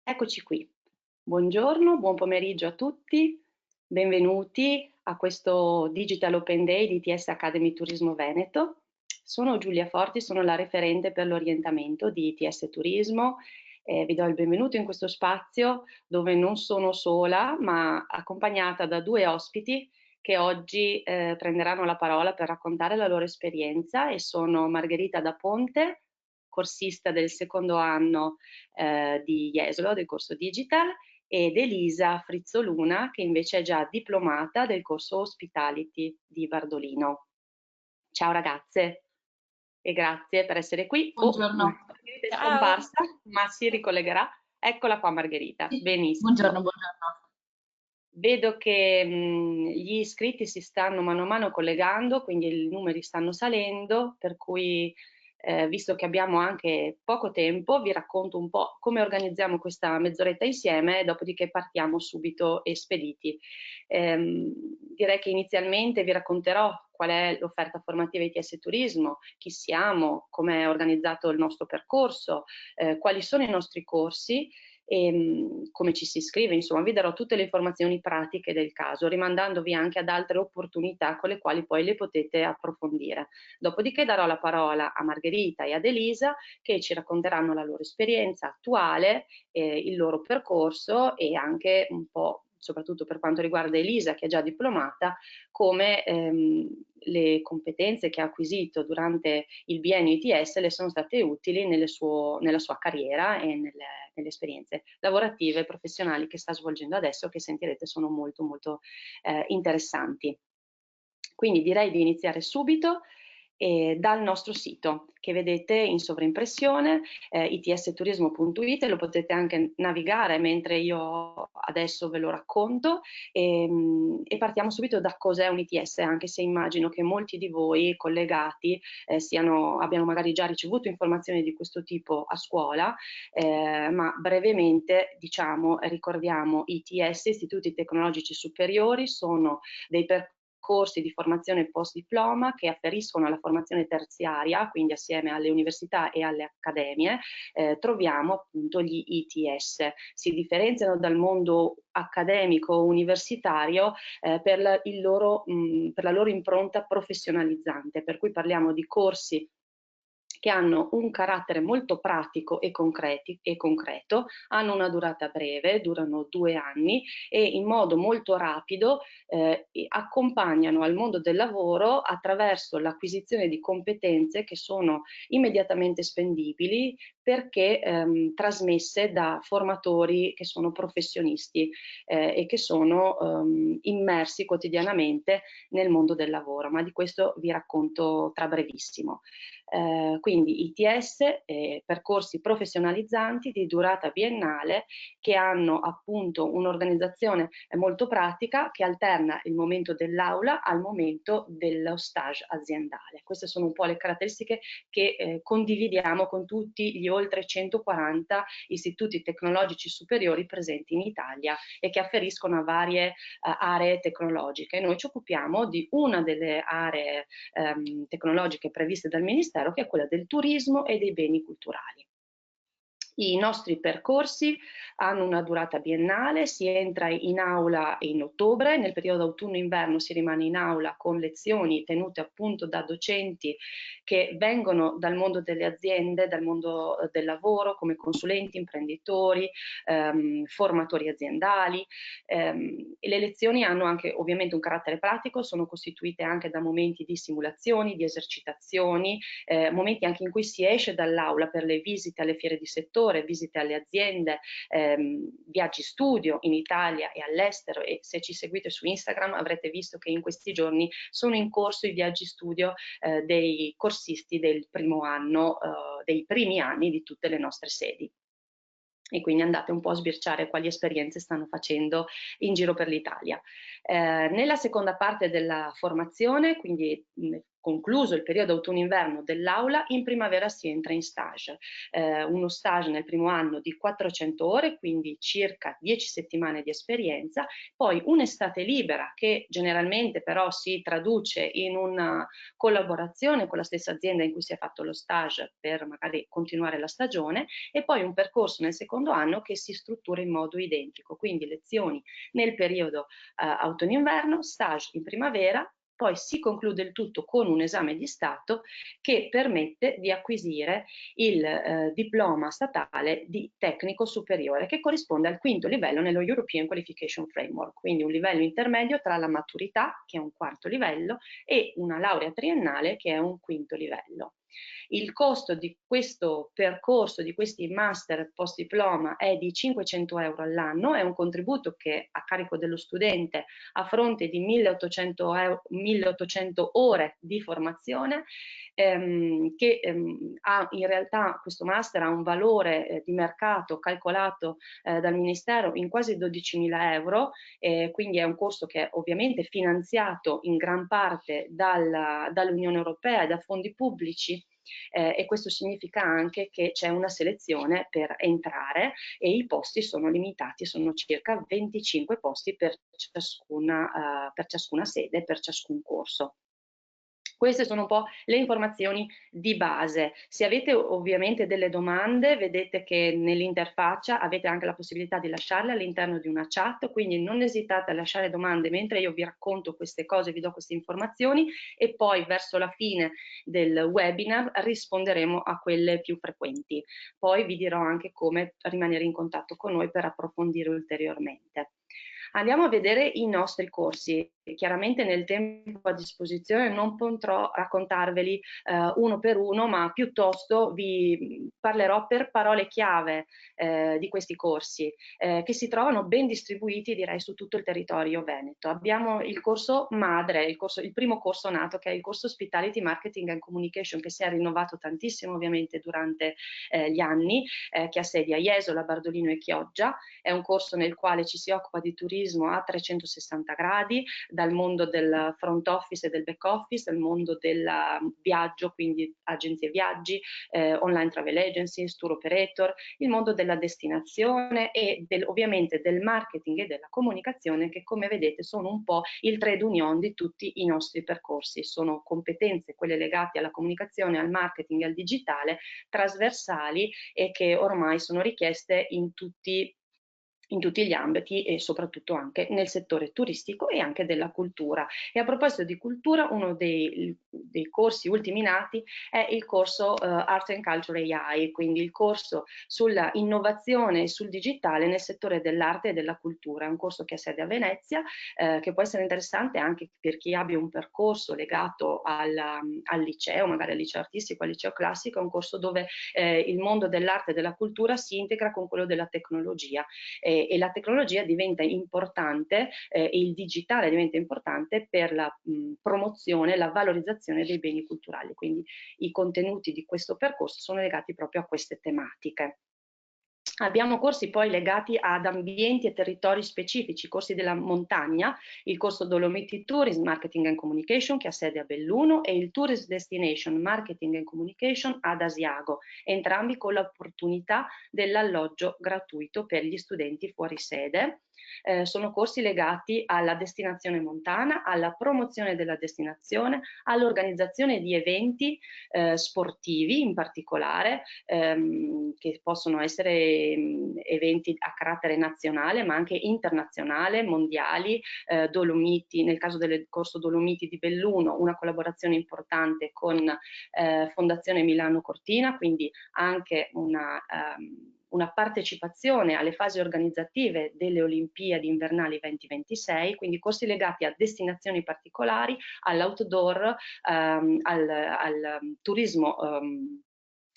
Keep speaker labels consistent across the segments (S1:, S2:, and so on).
S1: Eccoci qui. Buongiorno, buon pomeriggio a tutti, benvenuti a questo Digital Open Day di ITS Academy Turismo Veneto. Sono Giulia Forti, sono la referente per l'orientamento di ITS Turismo. Vi do il benvenuto in questo spazio dove non sono sola, ma accompagnata da due ospiti che oggi prenderanno la parola per raccontare la loro esperienza, e sono Margherita da Ponte, corsista del secondo anno di Jesolo, del corso Digital, ed Elisa Frizzoluna, che invece è già diplomata del corso Hospitality di Bardolino. Ciao ragazze e grazie per essere qui.
S2: Buongiorno.
S1: Margherita è
S2: Ciao.
S1: scomparsa, ma si ricollegherà. Eccola qua Margherita,
S2: Sì.
S1: benissimo.
S2: Buongiorno, buongiorno.
S1: Vedo che gli iscritti si stanno mano a mano collegando, quindi i numeri stanno salendo, per cui visto che abbiamo anche poco tempo, vi racconto un po' come organizziamo questa mezz'oretta insieme, dopodiché partiamo subito e spediti. Direi che inizialmente vi racconterò qual è l'offerta formativa ITS Turismo, chi siamo, come è organizzato il nostro percorso, quali sono i nostri corsi e come ci si iscrive. Insomma, vi darò tutte le informazioni pratiche del caso, rimandandovi anche ad altre opportunità con le quali poi le potete approfondire. Dopodiché darò la parola a Margherita e ad Elisa, che ci racconteranno la loro esperienza attuale, il loro percorso, e anche un po', soprattutto per quanto riguarda Elisa, che è già diplomata, come le competenze che ha acquisito durante il biennio ITS le sono state utili nella sua carriera e nelle esperienze lavorative e professionali che sta svolgendo adesso, che sentirete sono molto molto interessanti. Quindi direi di iniziare subito dal nostro sito che vedete in sovraimpressione, itsturismo.it, lo potete anche navigare mentre io adesso ve lo racconto, e partiamo subito da cos'è un ITS, anche se immagino che molti di voi collegati abbiano magari già ricevuto informazioni di questo tipo a scuola, ma brevemente diciamo, ricordiamo ITS, Istituti Tecnologici Superiori, sono dei corsi di formazione post diploma che afferiscono alla formazione terziaria, quindi assieme alle università e alle accademie troviamo appunto gli ITS. Si differenziano dal mondo accademico universitario per la loro impronta professionalizzante, per cui parliamo di corsi che hanno un carattere molto pratico e concreto, hanno una durata breve, durano 2 anni, e in modo molto rapido accompagnano al mondo del lavoro attraverso l'acquisizione di competenze che sono immediatamente spendibili, perché trasmesse da formatori che sono professionisti e che sono immersi quotidianamente nel mondo del lavoro, ma di questo vi racconto tra brevissimo. Quindi ITS, percorsi professionalizzanti di durata biennale, che hanno appunto un'organizzazione molto pratica, che alterna il momento dell'aula al momento dello stage aziendale. Queste sono un po' le caratteristiche che condividiamo con tutti gli oltre 140 istituti tecnologici superiori presenti in Italia e che afferiscono a varie aree tecnologiche. Noi ci occupiamo di una delle aree tecnologiche previste dal Ministero, che è quella del turismo e dei beni culturali. I nostri percorsi hanno una durata biennale, si entra in aula in ottobre, nel periodo autunno-inverno si rimane in aula con lezioni tenute appunto da docenti che vengono dal mondo delle aziende, dal mondo del lavoro, come consulenti, imprenditori, formatori aziendali. Le lezioni hanno anche ovviamente un carattere pratico, sono costituite anche da momenti di simulazioni, di esercitazioni, momenti anche in cui si esce dall'aula per le visite alle fiere di settore, visite alle aziende, viaggi studio in Italia e all'estero, e se ci seguite su Instagram avrete visto che in questi giorni sono in corso i viaggi studio dei corsisti del primo anno, dei primi anni di tutte le nostre sedi. E quindi andate un po' a sbirciare quali esperienze stanno facendo in giro per l'Italia. Nella seconda parte della formazione, quindi concluso il periodo autunno-inverno dell'aula, in primavera si entra in stage. Uno stage nel primo anno di 400 ore, quindi circa 10 settimane di esperienza, poi un'estate libera che generalmente però si traduce in una collaborazione con la stessa azienda in cui si è fatto lo stage per magari continuare la stagione, e poi un percorso nel secondo anno che si struttura in modo identico, quindi lezioni nel periodo autunno-inverno, stage in primavera, poi si conclude il tutto con un esame di Stato che permette di acquisire il diploma statale di tecnico superiore, che corrisponde al quinto livello nello European Qualification Framework, quindi un livello intermedio tra la maturità, che è un quarto livello, e una laurea triennale, che è un quinto livello. Il costo di questo percorso, di questi master post diploma, è di 500 euro all'anno, è un contributo che è a carico dello studente a fronte di 1800 ore di formazione, che ha in realtà, questo master ha un valore di mercato calcolato dal Ministero in quasi 12.000 euro, quindi è un corso che è ovviamente finanziato in gran parte dall'Unione Europea e da fondi pubblici, e questo significa anche che c'è una selezione per entrare e i posti sono limitati, sono circa 25 posti per ciascuna sede, per ciascun corso. Queste sono un po' le informazioni di base. Se avete ovviamente delle domande, vedete che nell'interfaccia avete anche la possibilità di lasciarle all'interno di una chat, quindi non esitate a lasciare domande mentre io vi racconto queste cose, vi do queste informazioni, e poi verso la fine del webinar risponderemo a quelle più frequenti. Poi vi dirò anche come rimanere in contatto con noi per approfondire ulteriormente. Andiamo a vedere i nostri corsi. Chiaramente nel tempo a disposizione non potrò raccontarveli uno per uno, ma piuttosto vi parlerò per parole chiave di questi corsi, che si trovano ben distribuiti, direi, su tutto il territorio veneto. Abbiamo il corso madre, il primo corso nato, che è il corso Hospitality Marketing and Communication, che si è rinnovato tantissimo ovviamente durante gli anni, che ha sedi a Jesolo, Bardolino e Chioggia. È un corso nel quale ci si occupa di turismo a 360 gradi, dal mondo del front office e del back office, al mondo del viaggio, quindi agenzie viaggi, online travel agencies, tour operator, il mondo della destinazione e ovviamente del marketing e della comunicazione, che come vedete sono un po' il trade union di tutti i nostri percorsi. Sono competenze, quelle legate alla comunicazione, al marketing e al digitale, trasversali e che ormai sono richieste in tutti gli ambiti e soprattutto anche nel settore turistico e anche della cultura. E a proposito di cultura, uno dei corsi ultimi nati è il corso Art and Culture AI, quindi il corso sulla innovazione e sul digitale nel settore dell'arte e della cultura. È un corso che ha sede a Venezia, che può essere interessante anche per chi abbia un percorso legato al liceo, magari al liceo artistico, al liceo classico. È un corso dove il mondo dell'arte e della cultura si integra con quello della tecnologia, e la tecnologia diventa importante, e il digitale diventa importante per la promozione, la valorizzazione dei beni culturali. Quindi i contenuti di questo percorso sono legati proprio a queste tematiche. Abbiamo corsi poi legati ad ambienti e territori specifici, corsi della montagna, il corso Dolomiti Tourism Marketing and Communication, che ha sede a Belluno, e il Tourist Destination Marketing and Communication ad Asiago, entrambi con l'opportunità dell'alloggio gratuito per gli studenti fuori sede. Sono corsi legati alla destinazione montana, alla promozione della destinazione, all'organizzazione di eventi sportivi in particolare, che possono essere eventi a carattere nazionale ma anche internazionale, mondiali, Dolomiti, nel caso del corso Dolomiti di Belluno, una collaborazione importante con Fondazione Milano Cortina, quindi anche una partecipazione alle fasi organizzative delle Olimpiadi invernali 2026, quindi corsi legati a destinazioni particolari, all'outdoor, al turismo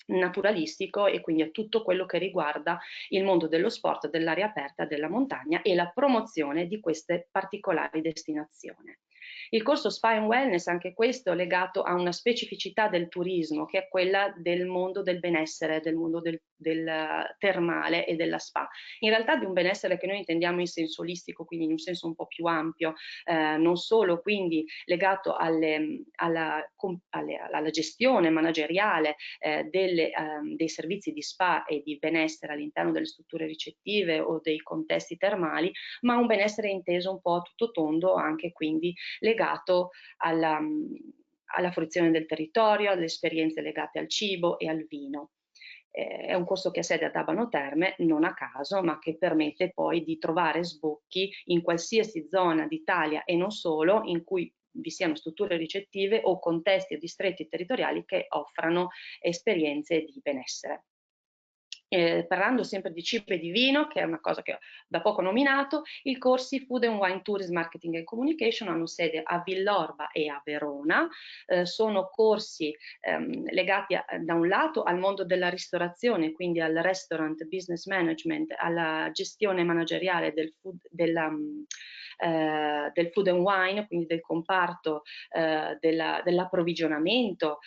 S1: naturalistico, e quindi a tutto quello che riguarda il mondo dello sport, dell'aria aperta, della montagna e la promozione di queste particolari destinazioni. Il corso Spa and Wellness, anche questo legato a una specificità del turismo, che è quella del mondo del benessere, del mondo del termale e della spa. In realtà di un benessere che noi intendiamo in senso olistico, quindi in un senso un po' più ampio, non solo quindi legato alla gestione manageriale dei servizi di spa e di benessere all'interno delle strutture ricettive o dei contesti termali, ma un benessere inteso un po' a tutto tondo, anche quindi legato alla fruizione del territorio, alle esperienze legate al cibo e al vino. È un corso che ha sede ad Abano Terme, non a caso, ma che permette poi di trovare sbocchi in qualsiasi zona d'Italia e non solo, in cui vi siano strutture ricettive o contesti o distretti territoriali che offrano esperienze di benessere. Parlando sempre di cibo e di vino, che è una cosa che ho da poco nominato, i corsi Food and Wine Tourism Marketing and Communication hanno sede a Villorba e a Verona. Sono corsi legati da un lato al mondo della ristorazione, quindi al restaurant business management, alla gestione manageriale del food and wine, quindi del comparto dell'approvvigionamento,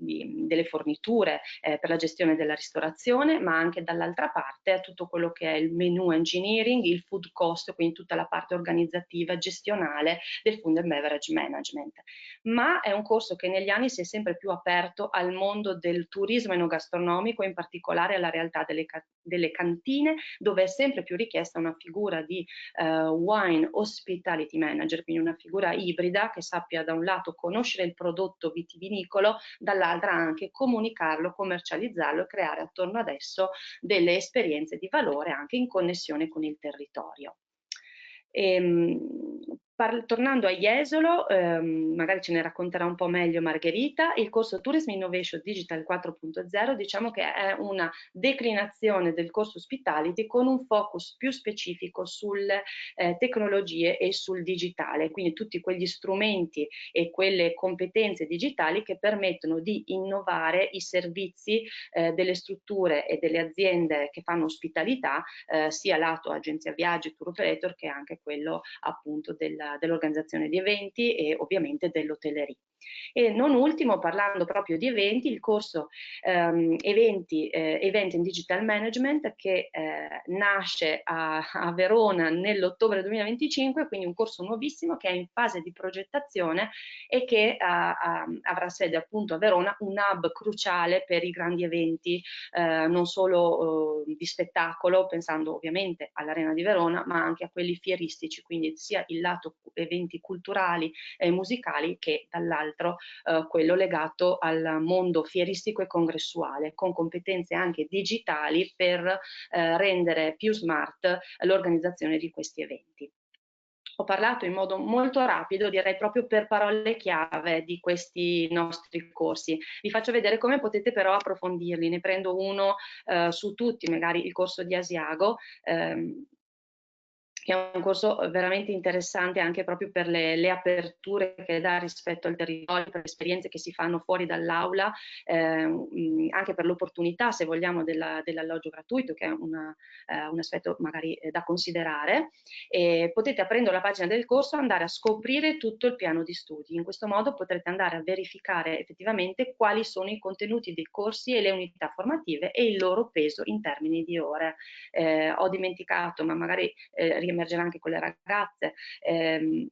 S1: delle forniture per la gestione della ristorazione, ma anche dall'altra parte a tutto quello che è il menu engineering, il food cost, quindi tutta la parte organizzativa, gestionale del food and beverage management. Ma è un corso che negli anni si è sempre più aperto al mondo del turismo enogastronomico, in particolare alla realtà delle cantine, dove è sempre più richiesta una figura di wine hospitality manager, quindi una figura ibrida che sappia da un lato conoscere il prodotto vitivinicolo, dall'altra anche comunicarlo, commercializzarlo e creare attorno ad esso delle esperienze di valore anche in connessione con il territorio. Tornando a Jesolo, magari ce ne racconterà un po' meglio Margherita, il corso Tourism Innovation Digital 4.0 diciamo che è una declinazione del corso Hospitality con un focus più specifico sulle tecnologie e sul digitale, quindi tutti quegli strumenti e quelle competenze digitali che permettono di innovare i servizi delle strutture e delle aziende che fanno ospitalità, sia lato agenzia viaggi, tour operator, che anche quello appunto dell'organizzazione di eventi e ovviamente dell'hotellerie. E non ultimo, parlando proprio di eventi, il corso Event in Digital Management che nasce a Verona nell'ottobre 2025, quindi un corso nuovissimo che è in fase di progettazione e che avrà sede appunto a Verona, un hub cruciale per i grandi eventi, non solo di spettacolo, pensando ovviamente all'Arena di Verona, ma anche a quelli fieristici, quindi sia il lato eventi culturali e musicali che dall'altro quello legato al mondo fieristico e congressuale, con competenze anche digitali per rendere più smart l'organizzazione di questi eventi. Ho parlato in modo molto rapido, direi proprio per parole chiave di questi nostri corsi. Vi faccio vedere come potete però approfondirli, ne prendo uno su tutti, magari il corso di Asiago, che è un corso veramente interessante anche proprio per le aperture che dà rispetto al territorio, per le esperienze che si fanno fuori dall'aula, anche per l'opportunità, se vogliamo, dell'alloggio gratuito, che è un aspetto magari da considerare. Potete, aprendo la pagina del corso, andare a scoprire tutto il piano di studi. In questo modo potrete andare a verificare effettivamente quali sono i contenuti dei corsi e le unità formative e il loro peso in termini di ore. Ho dimenticato, ma magari riemergerà anche con le ragazze,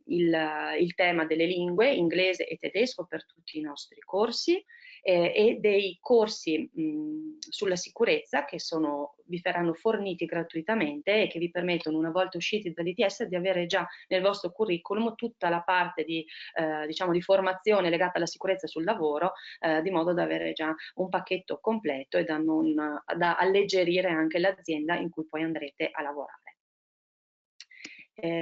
S1: il tema delle lingue, inglese e tedesco per tutti i nostri corsi, e dei corsi sulla sicurezza che vi verranno forniti gratuitamente e che vi permettono, una volta usciti dall'ITS, di avere già nel vostro curriculum tutta la parte diciamo di formazione legata alla sicurezza sul lavoro, di modo da avere già un pacchetto completo e da alleggerire anche l'azienda in cui poi andrete a lavorare.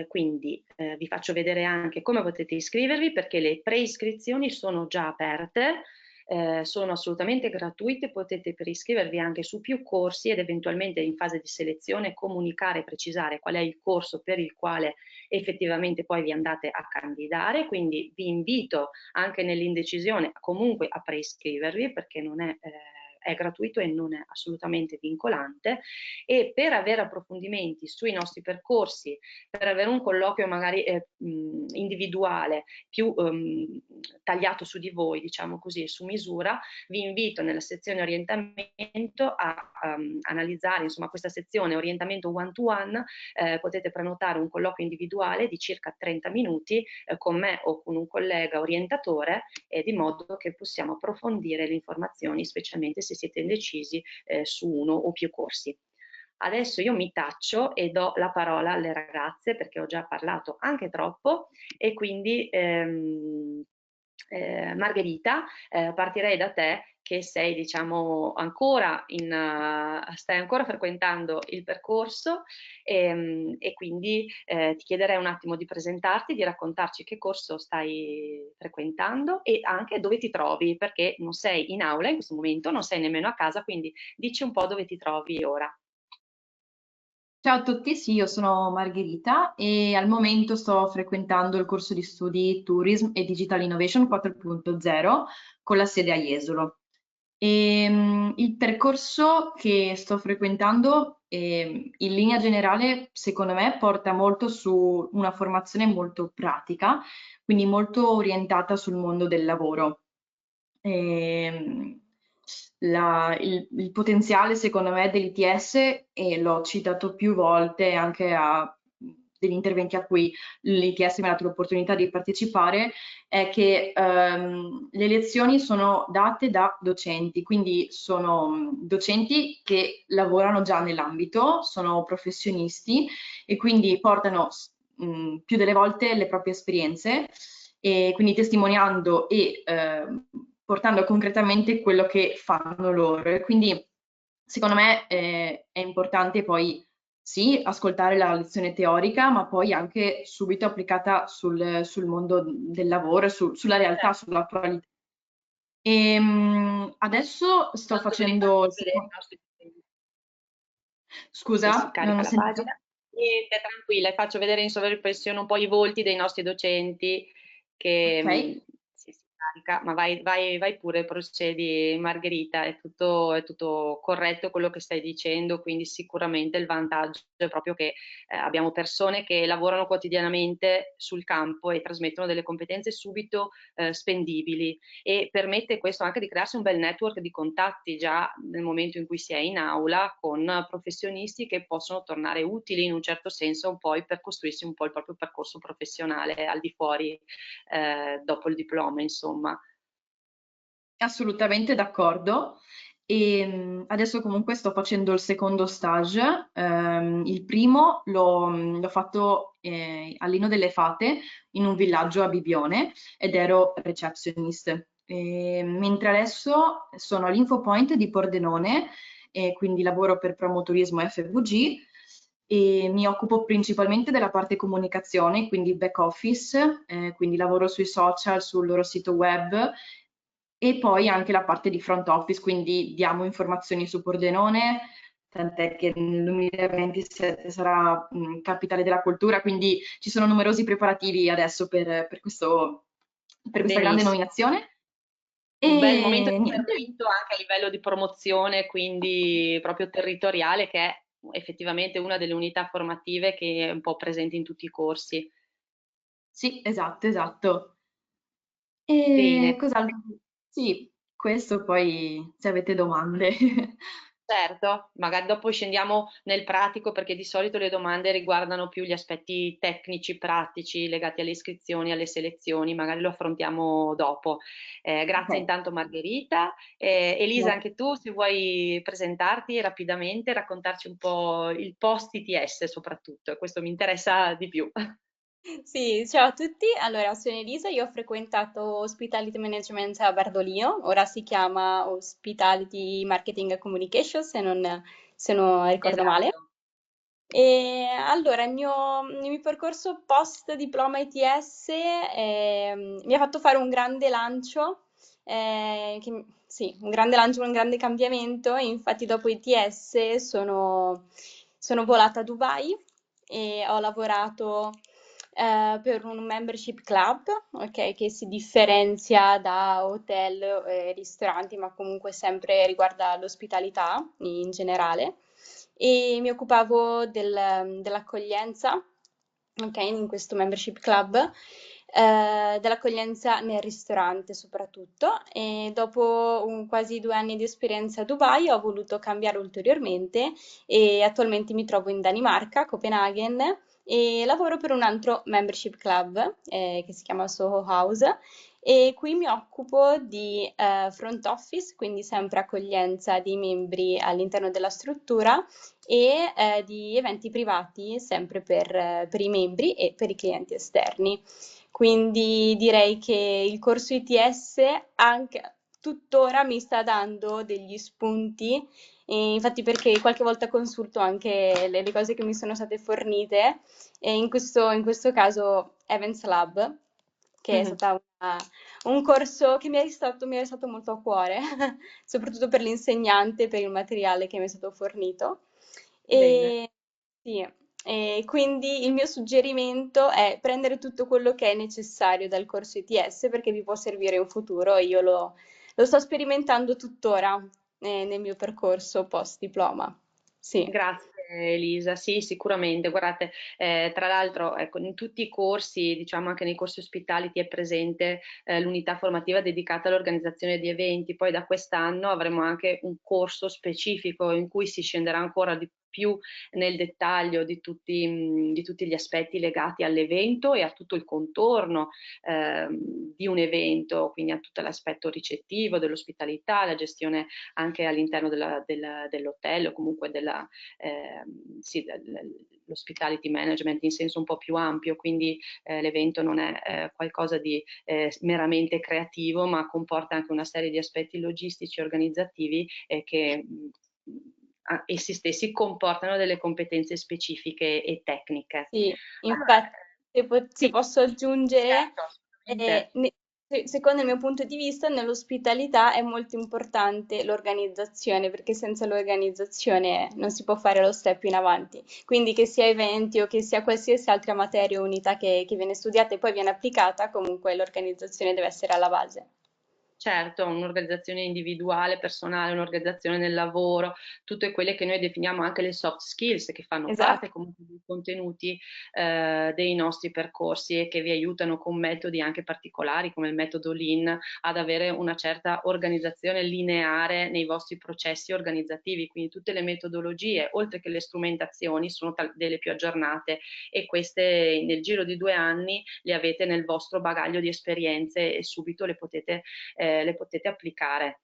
S1: Quindi vi faccio vedere anche come potete iscrivervi, perché le preiscrizioni sono già aperte, sono assolutamente gratuite, potete preiscrivervi anche su più corsi ed eventualmente in fase di selezione comunicare e precisare qual è il corso per il quale effettivamente poi vi andate a candidare, quindi vi invito anche nell'indecisione comunque a preiscrivervi, perché non è gratuito e non è assolutamente vincolante. E per avere approfondimenti sui nostri percorsi, per avere un colloquio magari individuale più tagliato su di voi, diciamo così, su misura. Vi invito nella sezione orientamento a analizzare, insomma, questa sezione orientamento one to one. Potete prenotare un colloquio individuale di circa 30 minuti con me o con un collega orientatore, di modo che possiamo approfondire le informazioni, specialmente se siete indecisi su uno o più corsi. Adesso io mi taccio e do la parola alle ragazze, perché ho già parlato anche troppo, e quindi Margherita, partirei da te, che sei, diciamo, ancora stai ancora frequentando il percorso, e quindi ti chiederei un attimo di presentarti, di raccontarci che corso stai frequentando e anche dove ti trovi, perché non sei in aula in questo momento, non sei nemmeno a casa, quindi dici un po' dove ti trovi ora.
S2: Ciao a tutti, sì, io sono Margherita e al momento sto frequentando il corso di studi Tourism e Digital Innovation 4.0 con la sede a Jesolo. Il percorso che sto frequentando, in linea generale, secondo me, porta molto su una formazione molto pratica, quindi molto orientata sul mondo del lavoro. Ehm, il potenziale, secondo me, dell'ITS, e l'ho citato più volte anche a degli interventi a cui l'ITS mi ha dato l'opportunità di partecipare, è che le lezioni sono date da docenti, quindi sono docenti che lavorano già nell'ambito, sono professionisti e quindi portano più delle volte le proprie esperienze e quindi testimoniando e portando concretamente quello che fanno loro. E quindi secondo me è importante poi sì ascoltare la lezione teorica, ma poi anche subito applicata sul mondo del lavoro, sulla realtà,
S1: Certo.
S2: sull'attualità. Adesso sto
S1: Tanto ve li faccio
S2: facendo il
S1: vedere i
S2: secondo.
S1: nostri docenti. Che si
S2: Scusa, non ho
S1: carica la
S2: sentito.
S1: pagina. Niente, tranquilla, faccio vedere in sovraimpressione un po' i volti dei nostri docenti che
S2: Ok.
S1: si carica, ma vai pure, procedi Margherita, è tutto corretto quello che stai dicendo, quindi sicuramente il vantaggio è proprio che abbiamo persone che lavorano quotidianamente sul campo e trasmettono delle competenze subito spendibili, e permette questo anche di crearsi un bel network di contatti già nel momento in cui si è in aula con professionisti che possono tornare utili in un certo senso poi per costruirsi un po' il proprio percorso professionale al di fuori, dopo il diploma, insomma.
S2: Assolutamente d'accordo. Adesso comunque sto facendo il secondo stage. Il primo l'ho fatto all'Inno delle Fate in un villaggio a Bibione ed ero receptionist. Mentre adesso sono all'Infopoint di Pordenone e quindi lavoro per Promoturismo FVG e mi occupo principalmente della parte comunicazione, quindi back office, quindi lavoro sui social, sul loro sito web e poi anche la parte di front office, quindi diamo informazioni su Pordenone, tant'è che nel 2027 sarà Capitale della Cultura, quindi ci sono numerosi preparativi adesso per questa grande
S1: Benissimo.
S2: nominazione.
S1: Un bel momento
S2: E
S1: di
S2: niente.
S1: fermento anche a livello di promozione, quindi proprio territoriale, che è effettivamente una delle unità formative che è un po' presente in tutti i corsi.
S2: Sì, esatto, esatto.
S1: Bene.
S2: E cos'altro? Sì, questo poi se avete domande.
S1: Certo, magari dopo scendiamo nel pratico, perché di solito le domande riguardano più gli aspetti tecnici, pratici legati alle iscrizioni, alle selezioni, magari lo affrontiamo dopo. Grazie
S2: Ok,
S1: intanto Margherita. Elisa,
S2: grazie.
S1: anche tu se vuoi presentarti rapidamente, raccontarci un po' il post ITS soprattutto, questo mi interessa di più.
S3: Sì, ciao a tutti. Allora, sono Elisa, io ho frequentato Hospitality Management a Bardolino, ora si chiama Hospitality Marketing and Communication, se non ricordo male.
S1: Esatto.
S3: E allora, il mio percorso post diploma ITS mi ha fatto fare un grande lancio, sì, un grande lancio, un grande cambiamento. E infatti dopo ITS sono volata a Dubai e ho lavorato per un membership club, ok, che si differenzia da hotel e ristoranti, ma comunque sempre riguarda l'ospitalità in generale. E mi occupavo dell'accoglienza, ok, in questo membership club. dell'accoglienza nel ristorante soprattutto, e dopo quasi 2 anni di esperienza a Dubai ho voluto cambiare ulteriormente e attualmente mi trovo in Danimarca, a Copenaghen, e lavoro per un altro membership club che si chiama Soho House, e qui mi occupo di front office, quindi sempre accoglienza di membri all'interno della struttura, e di eventi privati sempre per i membri e per i clienti esterni. Quindi direi che il corso ITS anche tuttora mi sta dando degli spunti, e infatti perché qualche volta consulto anche le cose che mi sono state fornite, e in questo caso Events Lab, che è
S1: Mhm.
S3: stata un corso che mi è stato molto a cuore, soprattutto per l'insegnante e per il materiale che mi è stato fornito.
S1: Bene.
S3: E sì, e quindi il mio suggerimento è prendere tutto quello che è necessario dal corso ITS perché vi può servire in futuro, e io lo sto sperimentando tuttora nel mio percorso post diploma. Sì,
S1: Grazie Elisa, sì, sicuramente. Guardate, tra l'altro, ecco, in tutti i corsi, diciamo anche nei corsi ospitality è presente l'unità formativa dedicata all'organizzazione di eventi. Poi da quest'anno avremo anche un corso specifico in cui si scenderà ancora di più nel dettaglio di tutti gli aspetti legati all'evento e a tutto il contorno di un evento, quindi a tutto l'aspetto ricettivo, dell'ospitalità, la gestione anche all'interno dell'hotel o comunque sì, l'hospitality management in senso un po' più ampio, quindi l'evento non è qualcosa di meramente creativo, ma comporta anche una serie di aspetti logistici e organizzativi che essi stessi comportano delle competenze specifiche e tecniche.
S3: sì,
S1: Allora,
S3: infatti, se
S1: sì,
S3: posso aggiungere,
S1: certo,
S3: eh,
S1: assolutamente.
S3: ne- secondo il mio punto di vista, nell'ospitalità è molto importante l'organizzazione, perché senza l'organizzazione non si può fare lo step in avanti. Quindi che sia eventi o che sia qualsiasi altra materia o unità che viene studiata e poi viene applicata, comunque l'organizzazione deve essere alla base.
S1: Certo, un'organizzazione individuale, personale, un'organizzazione nel lavoro, tutte quelle che noi definiamo anche le soft skills, che fanno parte
S3: Esatto.
S1: comunque dei contenuti dei nostri percorsi e che vi aiutano con metodi anche particolari come il metodo Lean ad avere una certa organizzazione lineare nei vostri processi organizzativi. Quindi tutte le metodologie, oltre che le strumentazioni, sono delle più aggiornate e queste nel giro di 2 anni le avete nel vostro bagaglio di esperienze e subito le potete applicare.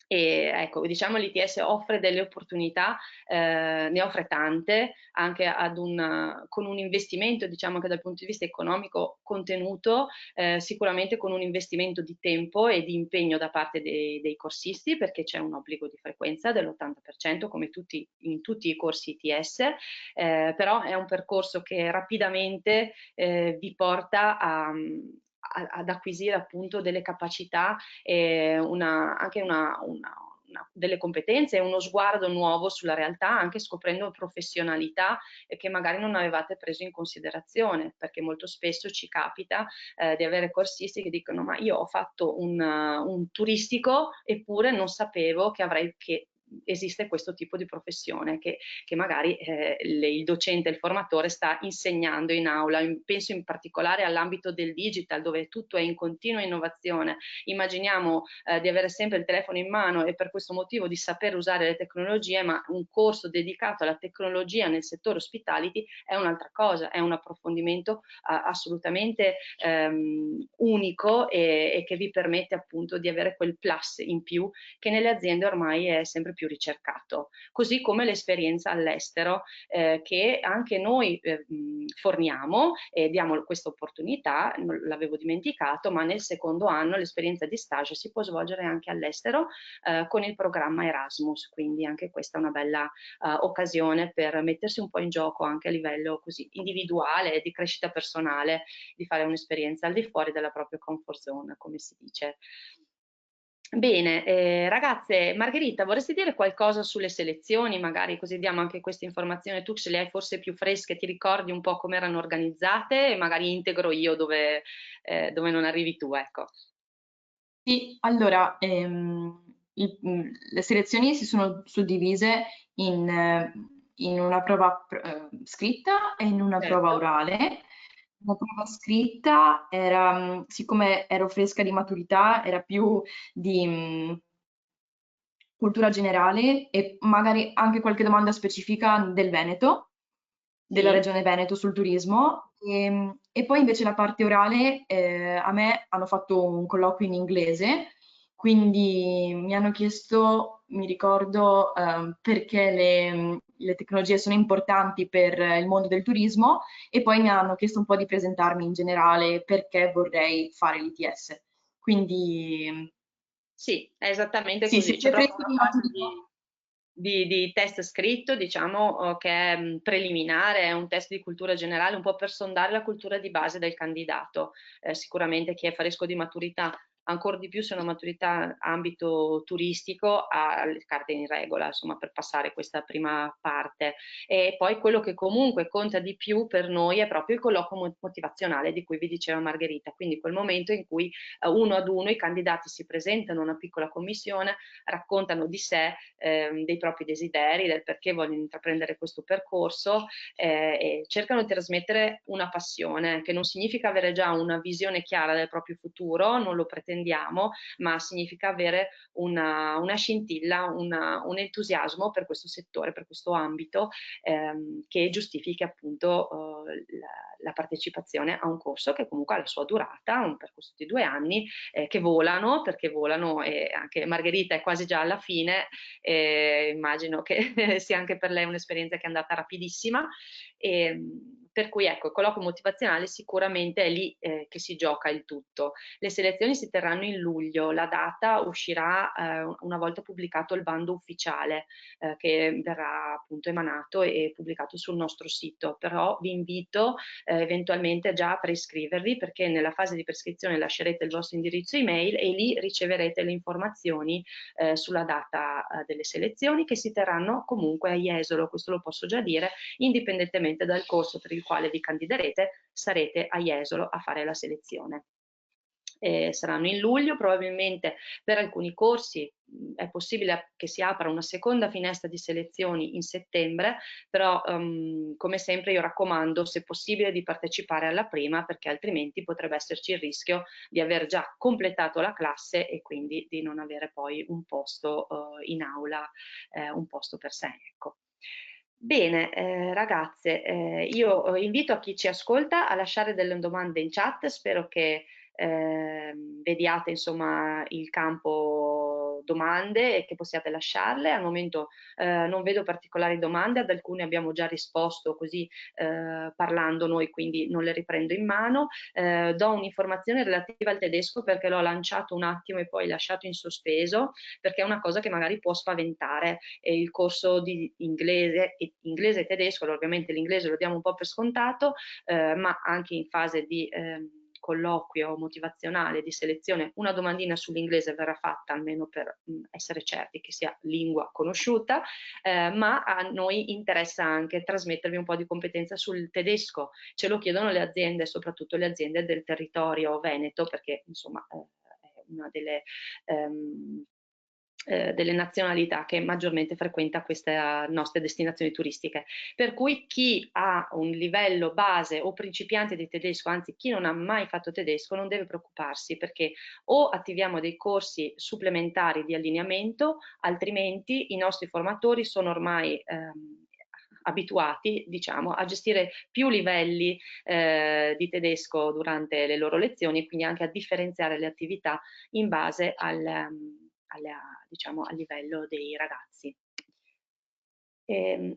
S1: E ecco, diciamo l'ITS offre delle opportunità, ne offre tante, anche con un investimento, diciamo che dal punto di vista economico contenuto, sicuramente con un investimento di tempo e di impegno da parte dei corsisti, perché c'è un obbligo di frequenza dell'80% come in tutti i corsi ITS, però è un percorso che rapidamente vi porta ad acquisire appunto delle capacità e delle competenze e uno sguardo nuovo sulla realtà, anche scoprendo professionalità che magari non avevate preso in considerazione, perché molto spesso ci capita di avere corsisti che dicono ma io ho fatto un turistico eppure non sapevo che esiste questo tipo di professione che magari il docente, il formatore sta insegnando in aula. Penso in particolare all'ambito del digital dove tutto è in continua innovazione. Immaginiamo di avere sempre il telefono in mano e per questo motivo di saper usare le tecnologie, ma un corso dedicato alla tecnologia nel settore hospitality è un'altra cosa, è un approfondimento assolutamente unico e che vi permette appunto di avere quel plus in più che nelle aziende ormai è sempre più ricercato, così come l'esperienza all'estero che anche noi forniamo e diamo questa opportunità, non l'avevo dimenticato, ma nel secondo anno l'esperienza di stage si può svolgere anche all'estero con il programma Erasmus, quindi anche questa è una bella occasione per mettersi un po' in gioco anche a livello così individuale, di crescita personale, di fare un'esperienza al di fuori della propria comfort zone, come si dice. Bene, ragazze, Margherita, vorresti dire qualcosa sulle selezioni, magari così diamo anche questa informazione, tu ce le hai forse più fresche, ti ricordi un po' come erano organizzate e magari integro io dove non arrivi tu, ecco.
S2: Sì, allora, le selezioni si sono suddivise in una prova scritta e in una prova
S1: Certo.
S2: orale, La prova scritta era, siccome ero fresca di maturità, era più di cultura generale e magari anche qualche domanda specifica del Veneto, della
S1: Sì,
S2: regione Veneto sul turismo. E poi invece la parte orale, a me hanno fatto un colloquio in inglese, quindi mi hanno chiesto, mi ricordo, perché le tecnologie sono importanti per il mondo del turismo e poi mi hanno chiesto un po' di presentarmi in generale perché vorrei fare l'ITS. Quindi
S1: sì, è esattamente
S2: sì,
S1: così. C'è
S2: siete
S1: proprio
S2: freschi
S1: una
S2: di
S1: fase
S2: maturità.
S1: di test scritto, diciamo, che è preliminare, è un test di cultura generale, un po' per sondare la cultura di base del candidato. Sicuramente chi è fresco di maturità, ancora di più se è una maturità ambito turistico, ha le carte in regola, insomma, per passare questa prima parte. E poi quello che comunque conta di più per noi è proprio il colloquio motivazionale di cui vi diceva Margherita, quindi quel momento in cui uno ad uno i candidati si presentano a una piccola commissione, raccontano di sé, dei propri desideri, del perché vogliono intraprendere questo percorso, e cercano di trasmettere una passione, che non significa avere già una visione chiara del proprio futuro, non lo pretendiamo, ma significa avere una scintilla, un entusiasmo per questo settore, per questo ambito, che giustifichi appunto la partecipazione a un corso che comunque ha la sua durata, un percorso di 2 anni, che volano, perché volano, e anche Margherita è quasi già alla fine, immagino che sia anche per lei un'esperienza che è andata rapidissima. E, per cui ecco, il colloquio motivazionale sicuramente è lì che si gioca il tutto. Le selezioni si terranno in luglio, la data uscirà una volta pubblicato il bando ufficiale, che verrà appunto emanato e pubblicato sul nostro sito, però vi invito eventualmente già a preiscrivervi, perché nella fase di prescrizione lascerete il vostro indirizzo email e lì riceverete le informazioni sulla data delle selezioni, che si terranno comunque a Jesolo, questo lo posso già dire, indipendentemente dal corso per il quale vi candiderete, sarete a Jesolo a fare la selezione. Saranno in luglio, probabilmente per alcuni corsi è possibile che si apra una seconda finestra di selezioni in settembre, però come sempre io raccomando, se possibile, di partecipare alla prima, perché altrimenti potrebbe esserci il rischio di aver già completato la classe e quindi di non avere poi un posto in aula, un posto per sé, ecco. Bene, ragazze, io invito a chi ci ascolta a lasciare delle domande in chat, spero che vediate insomma il campo domande e che possiate lasciarle. Al momento non vedo particolari domande, ad alcune abbiamo già risposto così parlando noi, quindi non le riprendo in mano. Do un'informazione relativa al tedesco perché l'ho lanciato un attimo e poi lasciato in sospeso, perché è una cosa che magari può spaventare. Il corso di inglese e tedesco, allora, ovviamente l'inglese lo diamo un po' per scontato, ma anche in fase di colloquio motivazionale di selezione una domandina sull'inglese verrà fatta, almeno per essere certi che sia lingua conosciuta, ma a noi interessa anche trasmettervi un po' di competenza sul tedesco. Ce lo chiedono le aziende, soprattutto le aziende del territorio veneto, perché insomma è una delle nazionalità che maggiormente frequenta queste nostre destinazioni turistiche. Per cui chi ha un livello base o principiante di tedesco, anzi chi non ha mai fatto tedesco, non deve preoccuparsi, perché o attiviamo dei corsi supplementari di allineamento, altrimenti i nostri formatori sono ormai abituati, diciamo, a gestire più livelli di tedesco durante le loro lezioni e quindi anche a differenziare le attività in base diciamo, al livello dei ragazzi.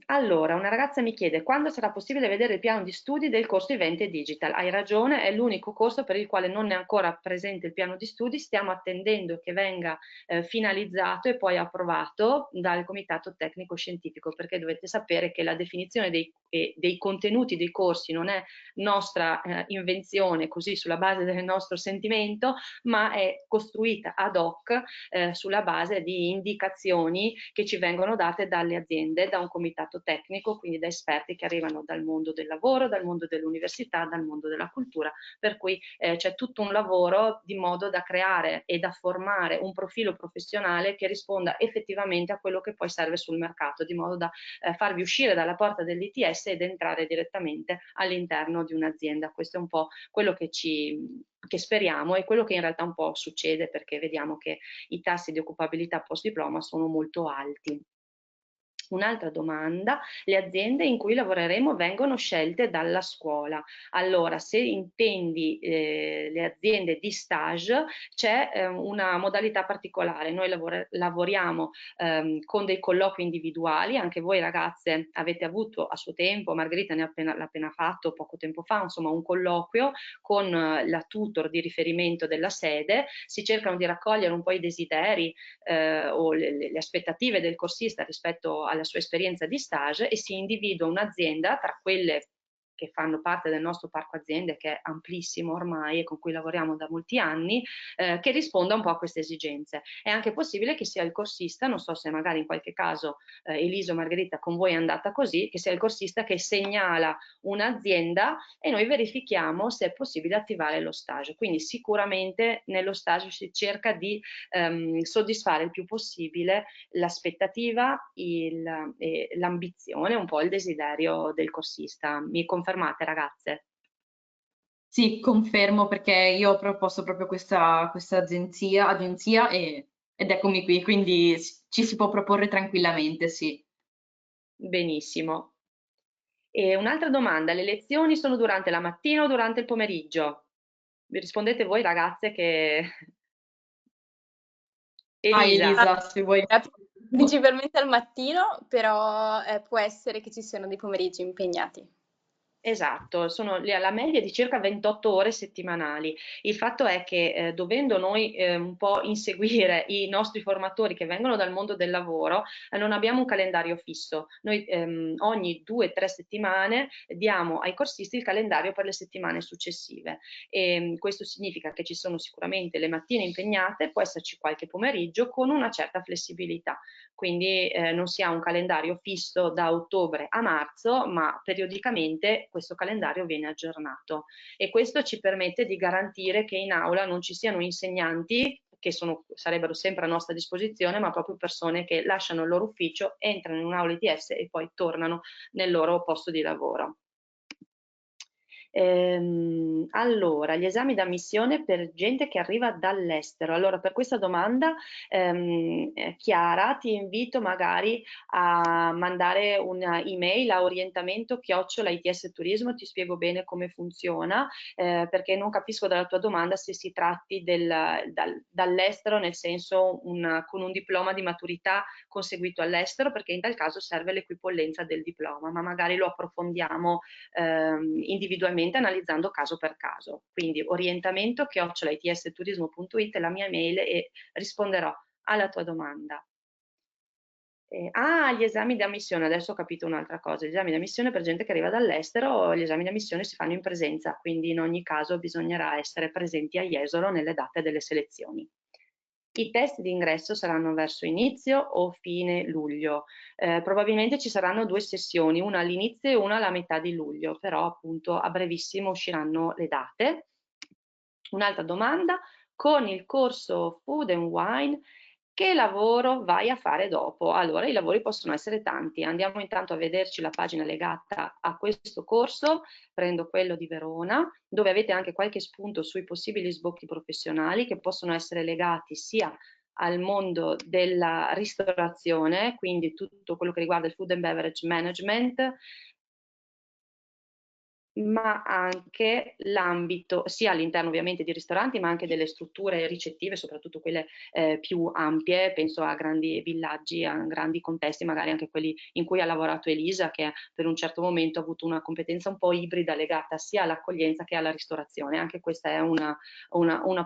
S1: Allora, una ragazza mi chiede quando sarà possibile vedere il piano di studi del corso Eventi e Digital. Hai ragione, è l'unico corso per il quale non è ancora presente il piano di studi, stiamo attendendo che venga finalizzato e poi approvato dal Comitato Tecnico Scientifico, perché dovete sapere che la definizione dei contenuti dei corsi non è nostra invenzione così sulla base del nostro sentimento, ma è costruita ad hoc sulla base di indicazioni che ci vengono date dalle aziende, da un comitato tecnico, quindi da esperti che arrivano dal mondo del lavoro, dal mondo dell'università, dal mondo della cultura, per cui c'è tutto un lavoro di modo da creare e da formare un profilo professionale che risponda effettivamente a quello che poi serve sul mercato, di modo da farvi uscire dalla porta dell'ITS ed entrare direttamente all'interno di un'azienda. Questo è un po' quello che speriamo e quello che in realtà un po' succede, perché vediamo che i tassi di occupabilità post diploma sono molto alti. Un'altra domanda: le aziende in cui lavoreremo vengono scelte dalla scuola? Allora, se intendi le aziende di stage, c'è una modalità particolare. Noi lavoriamo con dei colloqui individuali, anche voi ragazze avete avuto a suo tempo, Margherita l'ha appena fatto poco tempo fa, insomma un colloquio con la tutor di riferimento della sede, si cercano di raccogliere un po' i desideri o le aspettative del corsista rispetto alla sua esperienza di stage e si individua un'azienda tra quelle che fanno parte del nostro parco aziende, che è amplissimo ormai e con cui lavoriamo da molti anni, che risponda un po' a queste esigenze. È anche possibile che sia il corsista, non so se magari in qualche caso Elisa o Margherita con voi è andata così, che sia il corsista che segnala un'azienda e noi verifichiamo se è possibile attivare lo stage. Quindi sicuramente nello stage si cerca di soddisfare il più possibile l'aspettativa, l'ambizione, un po' il desiderio del corsista. Mi confermate, ragazze?
S2: Sì, confermo perché io ho proposto proprio questa agenzia ed eccomi qui, quindi ci si può proporre tranquillamente, sì.
S1: Benissimo. E un'altra domanda: le lezioni sono durante la mattina o durante il pomeriggio? Vi rispondete voi ragazze che...
S2: Vai
S1: Elisa.
S2: Elisa, se vuoi.
S3: Principalmente al mattino, però può essere che ci siano dei pomeriggi impegnati.
S1: Esatto, sono la media di circa 28 ore settimanali. Il fatto è che dovendo noi un po' inseguire i nostri formatori che vengono dal mondo del lavoro, non abbiamo un calendario fisso. Noi ogni 2 o 3 settimane diamo ai corsisti il calendario per le settimane successive. E, questo significa che ci sono sicuramente le mattine impegnate, può esserci qualche pomeriggio con una certa flessibilità. Quindi non si ha un calendario fisso da ottobre a marzo, ma periodicamente questo calendario viene aggiornato e questo ci permette di garantire che in aula non ci siano insegnanti che sarebbero sempre a nostra disposizione, ma proprio persone che lasciano il loro ufficio, entrano in un'aula ITS e poi tornano nel loro posto di lavoro. Allora, gli esami d'ammissione per gente che arriva dall'estero. Allora, per questa domanda, Chiara, ti invito magari a mandare un'email a orientamento@its turismo, ti spiego bene come funziona, perché non capisco dalla tua domanda se si tratti dall'estero, nel senso con un diploma di maturità conseguito all'estero, perché in tal caso serve l'equipollenza del diploma, ma magari lo approfondiamo individualmente analizzando caso per caso. Quindi orientamento@itsturismo.it è la mia mail e risponderò alla tua domanda. Gli esami di ammissione, adesso ho capito un'altra cosa: gli esami di ammissione per gente che arriva dall'estero, gli esami di ammissione si fanno in presenza, quindi in ogni caso bisognerà essere presenti a Jesolo nelle date delle selezioni. I test di ingresso saranno verso inizio o fine luglio. Probabilmente ci saranno 2 sessioni, una all'inizio e una alla metà di luglio, però appunto a brevissimo usciranno le date. Un'altra domanda: con il corso Food and Wine che lavoro vai a fare dopo? Allora, i lavori possono essere tanti. Andiamo intanto a vederci la pagina legata a questo corso. Prendo quello di Verona, dove avete anche qualche spunto sui possibili sbocchi professionali che possono essere legati sia al mondo della ristorazione, quindi tutto quello che riguarda il food and beverage management, ma anche l'ambito, sia all'interno ovviamente di ristoranti, ma anche delle strutture ricettive, soprattutto quelle più ampie, penso a grandi villaggi, a grandi contesti, magari anche quelli in cui ha lavorato Elisa, che per un certo momento ha avuto una competenza un po' ibrida legata sia all'accoglienza che alla ristorazione. Anche questa è una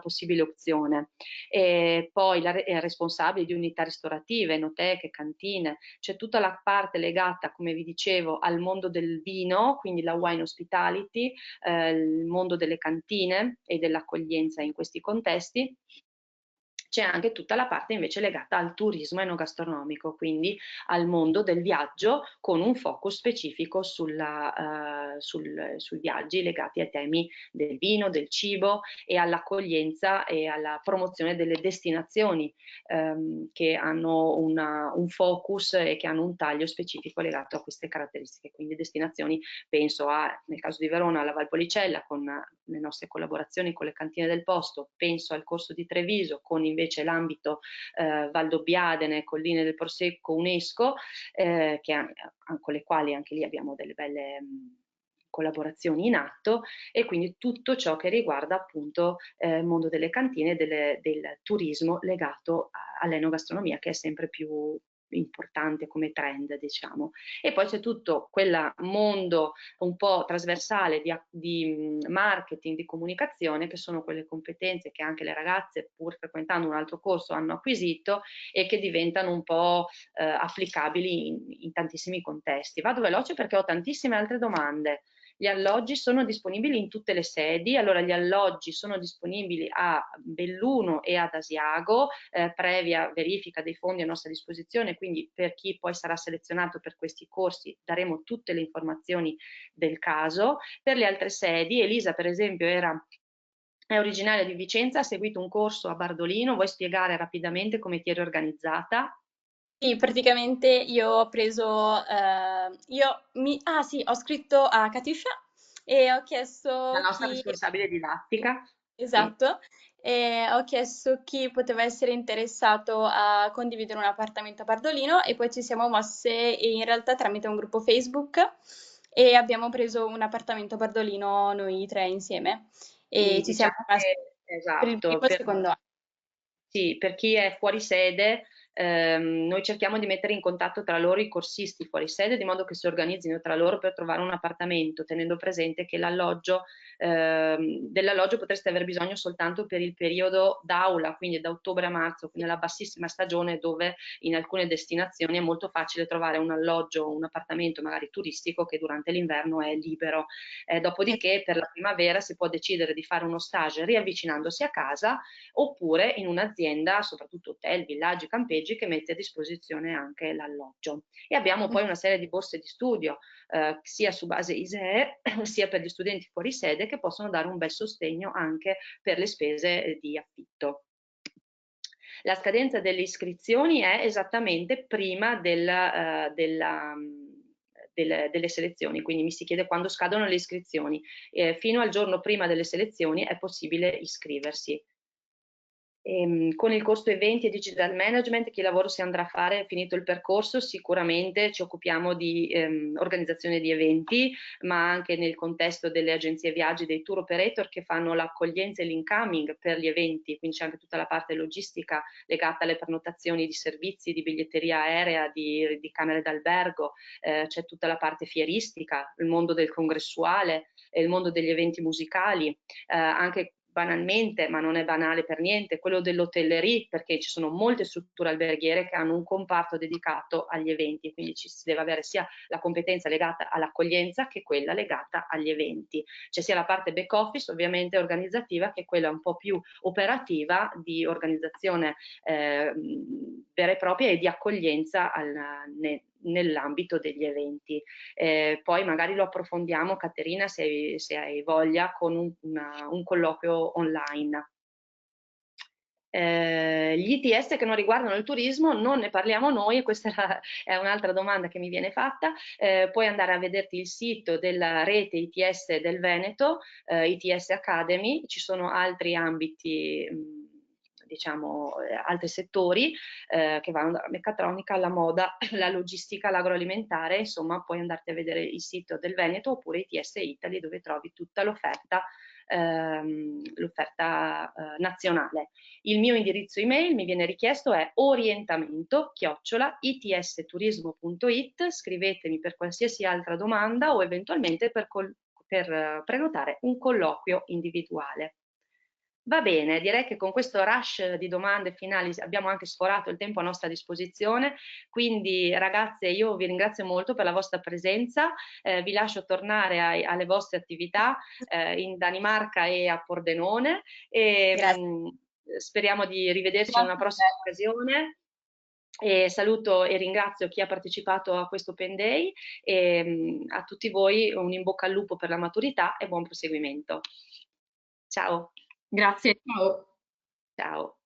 S1: possibile opzione. E poi responsabile di unità ristorative, enoteche, cantine, c'è tutta la parte legata, come vi dicevo, al mondo del vino, quindi la wine hospitality, il mondo delle cantine e dell'accoglienza in questi contesti. c'è anche tutta la parte invece legata al turismo enogastronomico, quindi al mondo del viaggio, con un focus specifico sui viaggi legati ai temi del vino, del cibo e all'accoglienza e alla promozione delle destinazioni che hanno un focus e che hanno un taglio specifico legato a queste caratteristiche. Quindi destinazioni, penso nel caso di Verona, alla Valpolicella con le nostre collaborazioni con le cantine del posto, penso al Corso di Treviso con invece l'ambito Valdobbiadene, Colline del Prosecco, UNESCO, con le quali anche lì abbiamo delle belle collaborazioni in atto, e quindi tutto ciò che riguarda appunto il mondo delle cantine e del turismo legato all'enogastronomia, che è sempre più importante come trend, diciamo. E poi c'è tutto quel mondo un po' trasversale di marketing, di comunicazione, che sono quelle competenze che anche le ragazze, pur frequentando un altro corso, hanno acquisito e che diventano un po' applicabili in tantissimi contesti. Vado veloce perché ho tantissime altre domande. Gli alloggi sono disponibili in tutte le sedi. Allora, gli alloggi sono disponibili a Belluno e ad Asiago, previa verifica dei fondi a nostra disposizione, quindi per chi poi sarà selezionato per questi corsi daremo tutte le informazioni del caso. Per le altre sedi, Elisa per esempio è originaria di Vicenza, ha seguito un corso a Bardolino. Vuoi spiegare rapidamente come ti eri organizzata?
S3: Sì, praticamente io ho preso, ah sì, ho scritto a Katusha e ho
S1: La
S3: chiesto
S1: nostra
S3: chi,
S1: responsabile didattica. Sì.
S3: esatto, e ho chiesto chi poteva essere interessato a condividere un appartamento a Bardolino e poi ci siamo mosse in realtà tramite un gruppo Facebook e abbiamo preso un appartamento a Bardolino noi tre insieme e
S1: Sì,
S3: ci siamo
S1: diciamo
S3: rimasti
S1: che
S3: per il
S1: esatto,
S3: primo e il secondo anno.
S1: sì, per chi è fuori sede, noi cerchiamo di mettere in contatto tra loro i corsisti fuori sede, di modo che si organizzino tra loro per trovare un appartamento, tenendo presente che dell'alloggio potreste aver bisogno soltanto per il periodo d'aula, quindi da ottobre a marzo, quindi la bassissima stagione, dove in alcune destinazioni è molto facile trovare un alloggio, un appartamento magari turistico che durante l'inverno è libero. Dopodiché per la primavera si può decidere di fare uno stage riavvicinandosi a casa, oppure in un'azienda, soprattutto hotel, villaggi, campeggi, che mette a disposizione anche l'alloggio. E abbiamo poi una serie di borse di studio, sia su base ISEE, sia per gli studenti fuori sede, che possono dare un bel sostegno anche per le spese di affitto. La scadenza delle iscrizioni è esattamente prima delle selezioni, quindi mi si chiede quando scadono le iscrizioni. Fino al giorno prima delle selezioni è possibile iscriversi. Con il corso eventi e digital management, che lavoro si andrà a fare finito il percorso? Sicuramente ci occupiamo di organizzazione di eventi, ma anche nel contesto delle agenzie viaggi, dei tour operator che fanno l'accoglienza e l'incoming per gli eventi, quindi c'è anche tutta la parte logistica legata alle prenotazioni di servizi, di biglietteria aerea, di camere d'albergo, c'è tutta la parte fieristica, il mondo del congressuale, il mondo degli eventi musicali, anche banalmente, ma non è banale per niente, quello dell'hotellerie, perché ci sono molte strutture alberghiere che hanno un comparto dedicato agli eventi, quindi ci si deve avere sia la competenza legata all'accoglienza che quella legata agli eventi. C'è sia la parte back office, ovviamente organizzativa, che quella un po' più operativa di organizzazione vera e propria e di accoglienza nell'ambito degli eventi. Poi magari lo approfondiamo, Caterina, se hai voglia, con un colloquio online. Gli ITS che non riguardano il turismo non ne parliamo noi, e questa è un'altra domanda che mi viene fatta. Puoi andare a vederti il sito della rete ITS del Veneto, ITS Academy. Ci sono altri ambiti, diciamo altri settori che vanno dalla meccatronica alla moda, la logistica, l'agroalimentare. Insomma, puoi andarti a vedere il sito del Veneto oppure ITS Italy, dove trovi tutta l'offerta nazionale. Il mio indirizzo email, mi viene richiesto, è orientamento@itsturismo.it. Scrivetemi per qualsiasi altra domanda o eventualmente per prenotare un colloquio individuale. Va bene, direi che con questo rush di domande finali abbiamo anche sforato il tempo a nostra disposizione, quindi ragazze io vi ringrazio molto per la vostra presenza, vi lascio tornare alle vostre attività in Danimarca e a Pordenone. E,
S3: Grazie.
S1: speriamo di rivederci in una prossima occasione. E saluto e ringrazio chi ha partecipato a questo Pen Day e a tutti voi un in bocca al lupo per la maturità e buon proseguimento. Ciao.
S2: Grazie, ciao.
S1: Ciao.